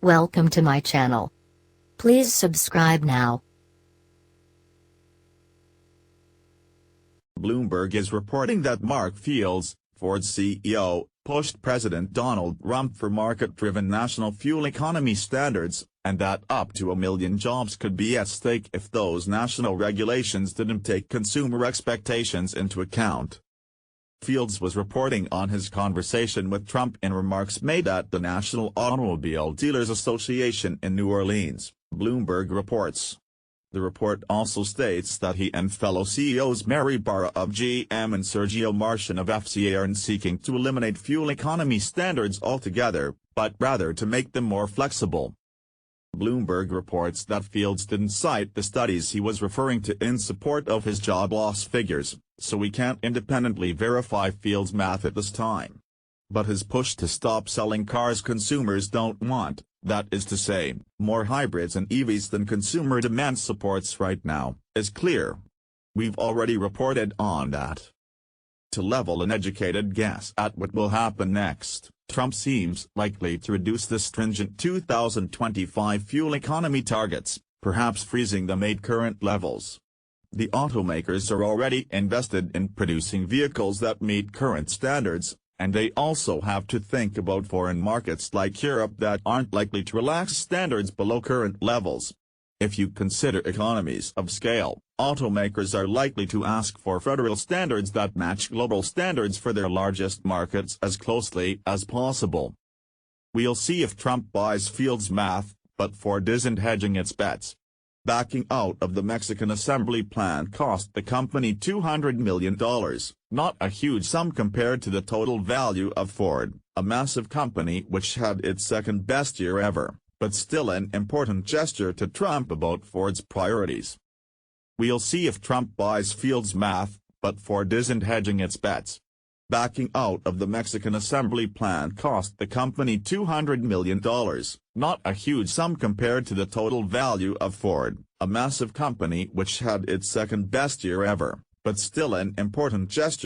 Welcome to my channel. Please subscribe now. Bloomberg is reporting that Mark Fields, Ford's CEO, pushed President Donald Trump for market-driven national fuel economy standards, and that up to 1 million jobs could be at stake if those national regulations didn't take consumer expectations into account. Fields was reporting on his conversation with Trump in remarks made at the National Automobile Dealers Association in New Orleans, Bloomberg reports. The report also states that he and fellow CEOs Mary Barra of GM and Sergio Marchionne of FCA aren't seeking to eliminate fuel economy standards altogether, but rather to make them more flexible. Bloomberg reports that Fields didn't cite the studies he was referring to in support of his job loss figures, so we can't independently verify Fields' math at this time. But his push to stop selling cars consumers don't want, that is to say, more hybrids and EVs than consumer demand supports right now, is clear. We've already reported on that. To level an educated guess at what will happen next, Trump seems likely to reduce the stringent 2025 fuel economy targets, perhaps freezing them at current levels. The automakers are already invested in producing vehicles that meet current standards, and they also have to think about foreign markets like Europe that aren't likely to relax standards below current levels. If you consider economies of scale, automakers are likely to ask for federal standards that match global standards for their largest markets as closely as possible. We'll see if Trump buys Fields' math, but Ford isn't hedging its bets. Backing out of the Mexican assembly plant cost the company $200 million, not a huge sum compared to the total value of Ford, a massive company which had its second-best year ever, but still an important gesture to Trump about Ford's priorities. We'll see if Trump buys Fields' math, but Ford isn't hedging its bets. Backing out of the Mexican assembly plant cost the company $200 million, not a huge sum compared to the total value of Ford, a massive company which had its second-best year ever, but still an important gesture